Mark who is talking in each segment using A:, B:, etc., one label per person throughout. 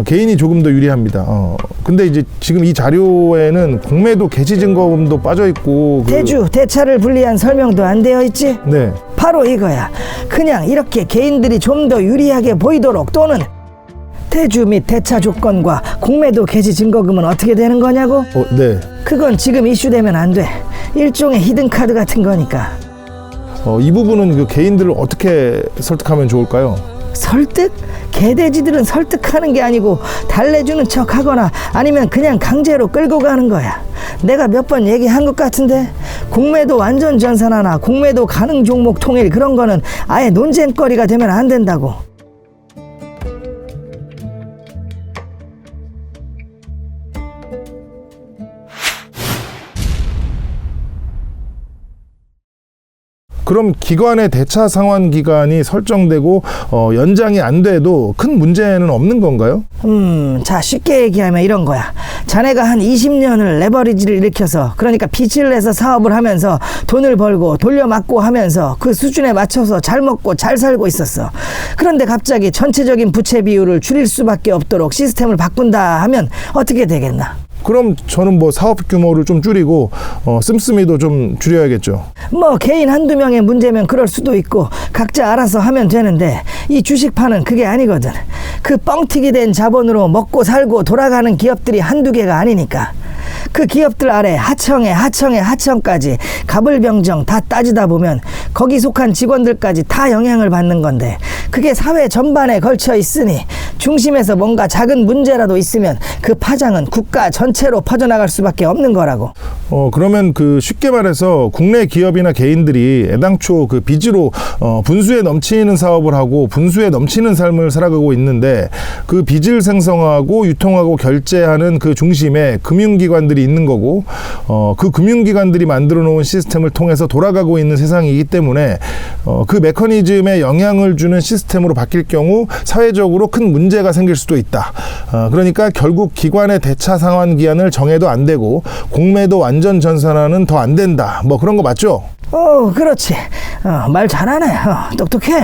A: 개인이 조금 더 유리합니다. 근데 이제 지금 이 자료에는 공매도 개시 증거금도 빠져 있고
B: 대주, 대차를 분리한 설명도 안 되어 있지?
A: 네.
B: 바로 이거야. 그냥 이렇게 개인들이 좀 더 유리하게 보이도록 또는 대주 및 대차 조건과 공매도 개시 증거금은 어떻게 되는 거냐고?
A: 네.
B: 그건 지금 이슈되면 안 돼. 일종의 히든카드 같은 거니까.
A: 이 부분은 그 개인들을 어떻게 설득하면 좋을까요?
B: 설득? 개돼지들은 설득하는 게 아니고 달래주는 척 하거나 아니면 그냥 강제로 끌고 가는 거야. 내가 몇 번 얘기한 것 같은데 공매도 완전 전산화나 공매도 가능 종목 통일 그런 거는 아예 논쟁거리가 되면 안 된다고.
A: 그럼 기관의 대차 상환 기간이 설정되고 연장이 안 돼도 큰 문제는 없는 건가요?
B: 자, 쉽게 얘기하면 이런 거야. 자네가 한 20년을 레버리지를 일으켜서, 그러니까 빚을 내서 사업을 하면서 돈을 벌고 돌려막고 하면서 그 수준에 맞춰서 잘 먹고 잘 살고 있었어. 그런데 갑자기 전체적인 부채 비율을 줄일 수밖에 없도록 시스템을 바꾼다 하면 어떻게 되겠나?
A: 그럼 저는 뭐 사업 규모를 좀 줄이고 씀씀이도 좀 줄여야겠죠.
B: 뭐 개인 한두 명의 문제면 그럴 수도 있고 각자 알아서 하면 되는데 이 주식파는 그게 아니거든. 그 뻥튀기 된 자본으로 먹고 살고 돌아가는 기업들이 한두 개가 아니니까 그 기업들 아래 하청에 하청까지 갑을병정 다 따지다 보면 거기 속한 직원들까지 다 영향을 받는 건데 그게 사회 전반에 걸쳐 있으니 중심에서 뭔가 작은 문제라도 있으면 그 파장은 국가 전체로 퍼져나갈 수밖에 없는 거라고.
A: 그러면 그 쉽게 말해서 국내 기업이나 개인들이 애당초 그 빚으로 분수에 넘치는 사업을 하고 분수에 넘치는 삶을 살아가고 있는데 그 빚을 생성하고 유통하고 결제하는 그 중심에 금융기관들이 있는 거고 그 금융기관들이 만들어 놓은 시스템을 통해서 돌아가고 있는 세상이기 때문에 그 메커니즘에 영향을 주는 시스템으로 바뀔 경우 사회적으로 큰 문제가 생길 수도 있다. 그러니까 결국 기관의 대차 상환 기한을 정해도 안 되고 공매도 완전 전산화는 더 안 된다. 뭐 그런 거 맞죠?
B: 그렇지. 말 잘하네. 똑똑해.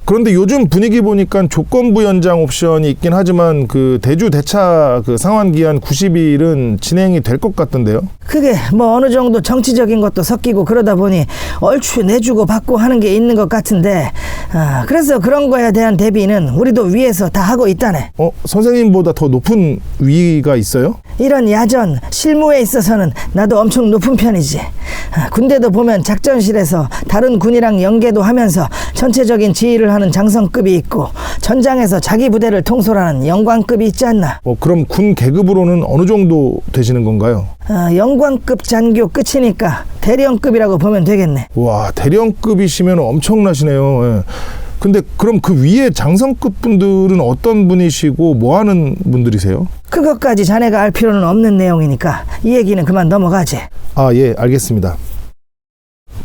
A: 그런데 요즘 분위기 보니까 조건부 연장 옵션이 있긴 하지만 그 대주 대차 그 상환 기한 90일은 진행이 될 것 같던데요.
B: 그게 뭐 어느 정도 정치적인 것도 섞이고 그러다 보니 얼추 내주고 받고 하는 게 있는 것 같은데 그래서 그런 거에 대한 대비는 우리도 위에서 다 하고 있다네.
A: 선생님보다 더 높은 위가 있어요?
B: 이런 야전 실무에 있어서는 나도 엄청 높은 편이지. 군대도 보면 작전실에서 다른 군이랑 연계도 하면서 전체적인 지휘를 하는 장성급이 있고 전장에서 자기 부대를 통솔하는 영관급이 있지 않나.
A: 그럼 군 계급으로는 어느 정도 되시는 건가요?
B: 영관급 잔교 끝이니까 대령급이라고 보면 되겠네.
A: 와, 대령급이시면 엄청나시네요. 예. 근데 그럼 그 위에 장성급 분들은 어떤 분이시고 뭐 하는 분들이세요?
B: 그것까지 자네가 알 필요는 없는 내용이니까 이 얘기는 그만 넘어가지.
A: 예, 알겠습니다.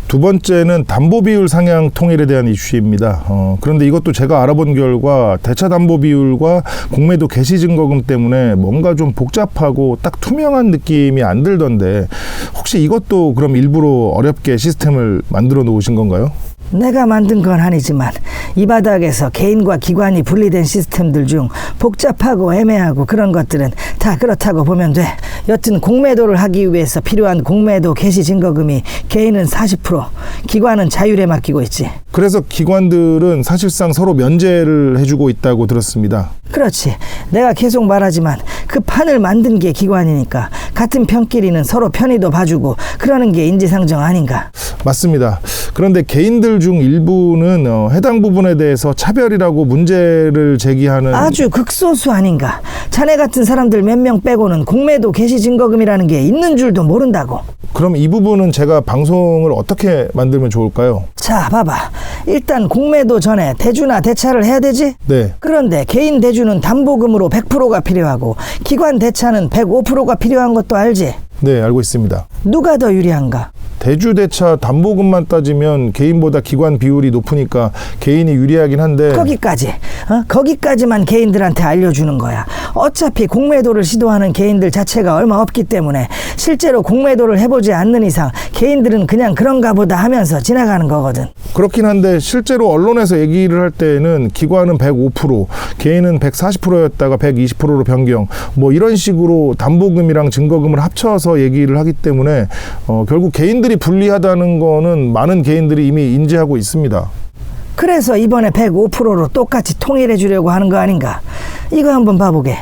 A: 두 번째는 담보 비율 상향 통일에 대한 이슈입니다. 그런데 이것도 제가 알아본 결과 대차 담보 비율과 공매도 개시 증거금 때문에 뭔가 좀 복잡하고 딱 투명한 느낌이 안 들던데 혹시 이것도 그럼 일부러 어렵게 시스템을 만들어 놓으신 건가요?
B: 내가 만든 건 아니지만 이 바닥에서 개인과 기관이 분리된 시스템들 중 복잡하고 애매하고 그런 것들은 다 그렇다고 보면 돼. 여튼 공매도를 하기 위해서 필요한 공매도 개시 증거금이 개인은 40%, 기관은 자율에 맡기고 있지.
A: 그래서 기관들은 사실상 서로 면제를 해주고 있다고 들었습니다.
B: 그렇지. 내가 계속 말하지만 그 판을 만든 게 기관이니까 같은 편끼리는 서로 편의도 봐주고 그러는 게 인지상정 아닌가?
A: 맞습니다. 그런데 개인들 중 일부는 해당 부분에 대해서 차별이라고 문제를 제기하는
B: 아주 극소수 아닌가? 자네 같은 사람들 몇 명 빼고는 공매도 개시 증거금이라는 게 있는 줄도 모른다고.
A: 그럼 이 부분은 제가 방송을 어떻게 만들면 좋을까요?
B: 자, 봐봐. 일단 공매도 전에 대주나 대차를 해야 되지?
A: 네.
B: 그런데 개인 대주는 담보금으로 100%가 필요하고 기관 대차는 105%가 필요한 것도 알지?
A: 네, 알고 있습니다.
B: 누가 더 유리한가?
A: 대주대차 담보금만 따지면 개인보다 기관 비율이 높으니까 개인이 유리하긴 한데
B: 거기까지만 개인들한테 알려주는 거야. 어차피 공매도를 시도하는 개인들 자체가 얼마 없기 때문에 실제로 공매도를 해보지 않는 이상 개인들은 그냥 그런가 보다 하면서 지나가는 거거든.
A: 그렇긴 한데 실제로 언론에서 얘기를 할 때는 기관은 105%, 개인은 140%였다가 120%로 변경, 뭐 이런 식으로 담보금이랑 증거금을 합쳐서 얘기를 하기 때문에 결국 개인들이 불리하다는 거는 많은 개인들이 이미 인지하고 있습니다.
B: 그래서 이번에 105%로 똑같이 통일해 주려고 하는 거 아닌가? 이거 한번 봐보게.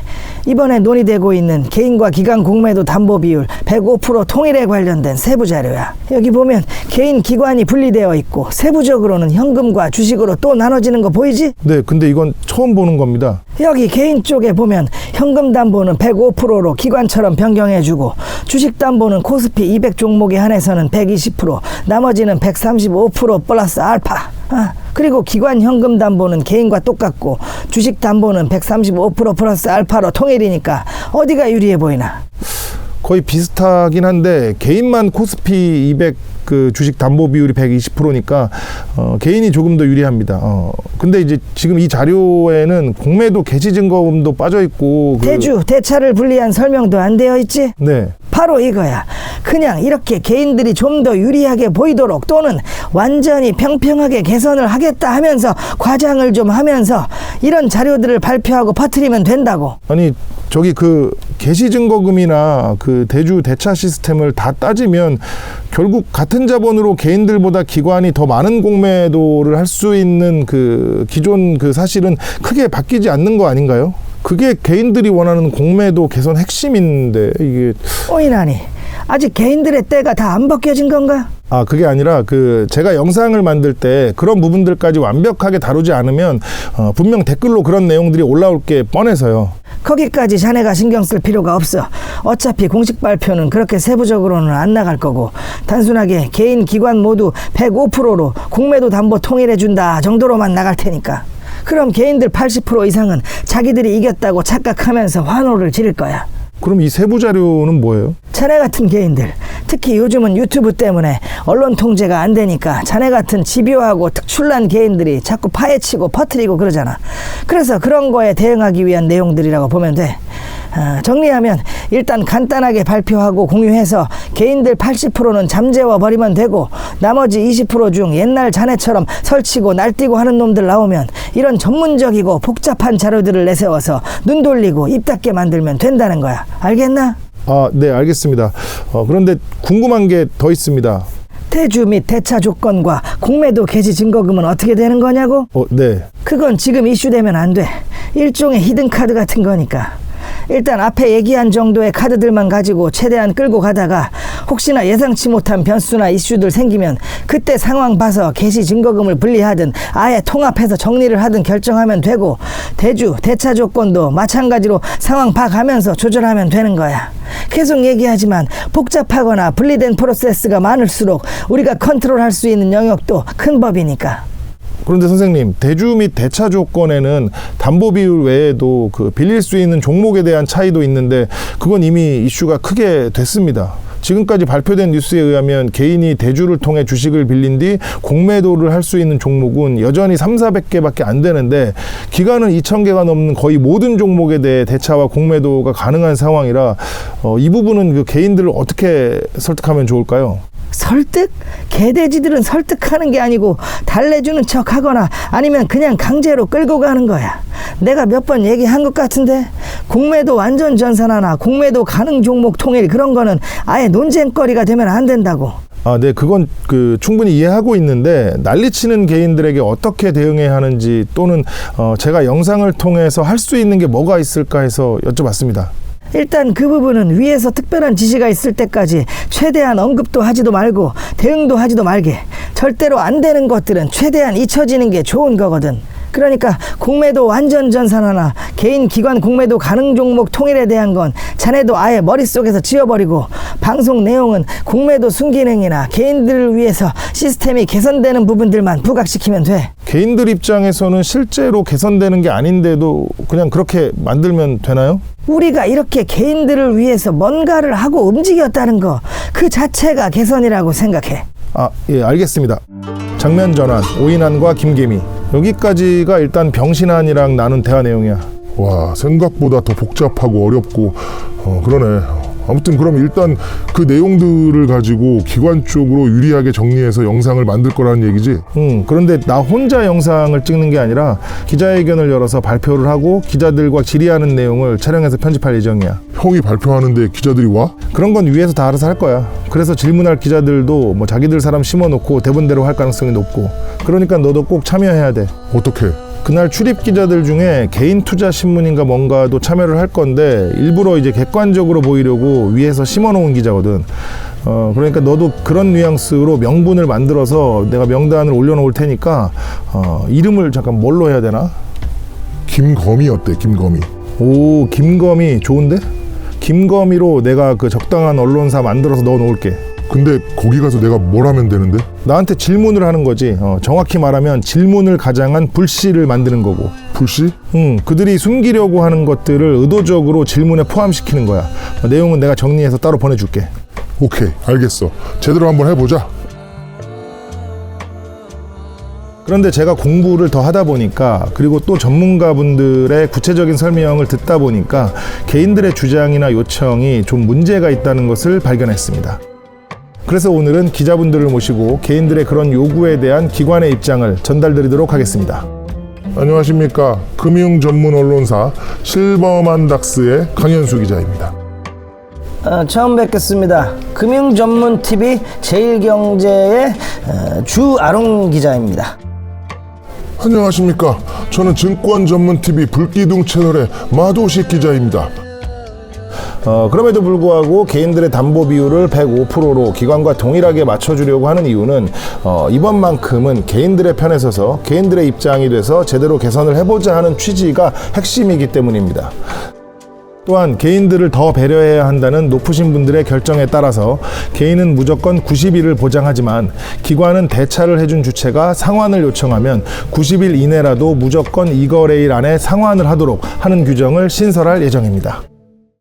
B: 이번에 논의되고 있는 개인과 기관 공매도 담보 비율 105% 통일에 관련된 세부 자료야. 여기 보면 개인 기관이 분리되어 있고 세부적으로는 현금과 주식으로 또 나눠지는 거 보이지?
A: 네, 근데 이건 처음 보는 겁니다.
B: 여기 개인 쪽에 보면 현금 담보는 105%로 기관처럼 변경해주고 주식 담보는 코스피 200 종목에 한해서는 120%, 나머지는 135% 플러스 알파. 그리고 기관 현금 담보는 개인과 똑같고 주식 담보는 135% 플러스 알파로 통일이니까 어디가 유리해 보이나?
A: 거의 비슷하긴 한데 개인만 코스피 200 그 주식 담보 비율이 120%니까 개인이 조금 더 유리합니다. 근데 이제 지금 이 자료에는 공매도 개시 증거금도 빠져 있고
B: 대주 대차를 분리한 설명도 안 되어 있지?
A: 네.
B: 바로 이거야. 그냥 이렇게 개인들이 좀 더 유리하게 보이도록 또는 완전히 평평하게 개선을 하겠다 하면서 과장을 좀 하면서 이런 자료들을 발표하고 퍼뜨리면 된다고.
A: 아니 저기 그 개시 증거금이나 그 대주 대차 시스템을 다 따지면 결국 같은 자본으로 개인들보다 기관이 더 많은 공매도를 할 수 있는 그 기존 그 사실은 크게 바뀌지 않는 거 아닌가요? 그게 개인들이 원하는 공매도 개선 핵심인데 이게
B: 오이나니 아직 개인들의 때가 다 안 벗겨진 건가?
A: 그게 아니라 그 제가 영상을 만들 때 그런 부분들까지 완벽하게 다루지 않으면 분명 댓글로 그런 내용들이 올라올 게 뻔해서요.
B: 거기까지 자네가 신경 쓸 필요가 없어. 어차피 공식 발표는 그렇게 세부적으로는 안 나갈 거고 단순하게 개인 기관 모두 105%로 공매도 담보 통일해준다 정도로만 나갈 테니까. 그럼 개인들 80% 이상은 자기들이 이겼다고 착각하면서 환호를 지를 거야.
A: 그럼 이 세부 자료는 뭐예요?
B: 자네 같은 개인들, 특히 요즘은 유튜브 때문에 언론 통제가 안 되니까 자네 같은 집요하고 특출난 개인들이 자꾸 파헤치고 퍼뜨리고 그러잖아. 그래서 그런 거에 대응하기 위한 내용들이라고 보면 돼. 정리하면 일단 간단하게 발표하고 공유해서 개인들 80%는 잠재워 버리면 되고 나머지 20% 중 옛날 자네처럼 설치고 날뛰고 하는 놈들 나오면 이런 전문적이고 복잡한 자료들을 내세워서 눈 돌리고 입 닫게 만들면 된다는 거야. 알겠나?
A: 네, 알겠습니다. 그런데 궁금한 게 더 있습니다.
B: 대주 및 대차 조건과 공매도 개시 증거금은 어떻게 되는 거냐고?
A: 네.
B: 그건 지금 이슈되면 안 돼. 일종의 히든카드 같은 거니까. 일단 앞에 얘기한 정도의 카드들만 가지고 최대한 끌고 가다가 혹시나 예상치 못한 변수나 이슈들 생기면 그때 상황 봐서 개시 증거금을 분리하든 아예 통합해서 정리를 하든 결정하면 되고 대주, 대차 조건도 마찬가지로 상황 봐가면서 조절하면 되는 거야. 계속 얘기하지만 복잡하거나 분리된 프로세스가 많을수록 우리가 컨트롤할 수 있는 영역도 큰 법이니까.
A: 그런데 선생님, 대주 및 대차 조건에는 담보 비율 외에도 그 빌릴 수 있는 종목에 대한 차이도 있는데 그건 이미 이슈가 크게 됐습니다. 지금까지 발표된 뉴스에 의하면 개인이 대주를 통해 주식을 빌린 뒤 공매도를 할 수 있는 종목은 여전히 300~400개밖에 안 되는데 기간은 2,000개가 넘는 거의 모든 종목에 대해 대차와 공매도가 가능한 상황이라 이 부분은 그 개인들을 어떻게 설득하면 좋을까요?
B: 설득? 개돼지들은 설득하는 게 아니고 달래주는 척하거나 아니면 그냥 강제로 끌고 가는 거야. 내가 몇 번 얘기한 것 같은데 공매도 완전 전산화나 공매도 가능 종목 통일 그런 거는 아예 논쟁거리가 되면 안 된다고.
A: 네, 그건 충분히 이해하고 있는데 난리치는 개인들에게 어떻게 대응해야 하는지 또는 제가 영상을 통해서 할 수 있는 게 뭐가 있을까 해서 여쭤봤습니다.
B: 일단 그 부분은 위에서 특별한 지시가 있을 때까지 최대한 언급도 하지도 말고 대응도 하지도 말게. 절대로 안 되는 것들은 최대한 잊혀지는 게 좋은 거거든. 그러니까 공매도 완전 전산화나 개인 기관 공매도 가능 종목 통일에 대한 건 자네도 아예 머릿속에서 지워버리고 방송 내용은 공매도 순기능이나 개인들을 위해서 시스템이 개선되는 부분들만 부각시키면 돼.
A: 개인들 입장에서는 실제로 개선되는 게 아닌데도 그냥 그렇게 만들면 되나요?
B: 우리가 이렇게 개인들을 위해서 뭔가를 하고 움직였다는 거 그 자체가 개선이라고 생각해.
A: 예, 알겠습니다. 장면 전환, 오인환과 김계미. 여기까지가 일단 병신환이랑 나눈 대화 내용이야.
C: 와, 생각보다 더 복잡하고 어렵고 그러네. 아무튼 그럼 일단 그 내용들을 가지고 기관 쪽으로 유리하게 정리해서 영상을 만들 거라는 얘기지?
A: 그런데 나 혼자 영상을 찍는 게 아니라 기자회견을 열어서 발표를 하고 기자들과 질의하는 내용을 촬영해서 편집할 예정이야.
C: 형이 발표하는데 기자들이 와?
A: 그런 건 위에서 다 알아서 할 거야. 그래서 질문할 기자들도 뭐 자기들 사람 심어놓고 대본대로 할 가능성이 높고. 그러니까 너도 꼭 참여해야 돼.
C: 어떻게?
A: 그날 출입 기자들 중에 개인 투자 신문인가 뭔가도 참여를 할 건데 일부러 이제 객관적으로 보이려고 위에서 심어놓은 기자거든. 그러니까 너도 그런 뉘앙스로 명분을 만들어서 내가 명단을 올려놓을 테니까 이름을 잠깐 뭘로 해야 되나?
C: 김거미 어때? 김거미.
A: 오, 김거미 좋은데? 김거미로 내가 그 적당한 언론사 만들어서 넣어놓을게.
C: 근데 거기 가서 내가 뭘 하면 되는데?
A: 나한테 질문을 하는 거지. 정확히 말하면 질문을 가장한 불씨를 만드는 거고.
C: 불씨?
A: 그들이 숨기려고 하는 것들을 의도적으로 질문에 포함시키는 거야. 내용은 내가 정리해서 따로 보내줄게.
C: 오케이, 알겠어. 제대로 한번 해보자.
A: 그런데 제가 공부를 더 하다 보니까 그리고 또 전문가분들의 구체적인 설명을 듣다 보니까 개인들의 주장이나 요청이 좀 문제가 있다는 것을 발견했습니다. 그래서 오늘은 기자분들을 모시고 개인들의 그런 요구에 대한 기관의 입장을 전달드리도록 하겠습니다.
C: 안녕하십니까. 금융 전문 언론사 실버만닥스의 강현수 기자입니다.
B: 처음 뵙겠습니다. 금융전문TV 제일경제의 주아롱 기자입니다.
C: 안녕하십니까. 저는 증권 전문 TV 불기둥 채널의 마도식 기자입니다.
A: 그럼에도 불구하고 개인들의 담보 비율을 105%로 기관과 동일하게 맞춰주려고 하는 이유는 이번만큼은 개인들의 편에 서서 개인들의 입장이 돼서 제대로 개선을 해보자 하는 취지가 핵심이기 때문입니다. 또한 개인들을 더 배려해야 한다는 높으신 분들의 결정에 따라서 개인은 무조건 90일을 보장하지만 기관은 대차를 해준 주체가 상환을 요청하면 90일 이내라도 무조건 이거래일 안에 상환을 하도록 하는 규정을 신설할 예정입니다.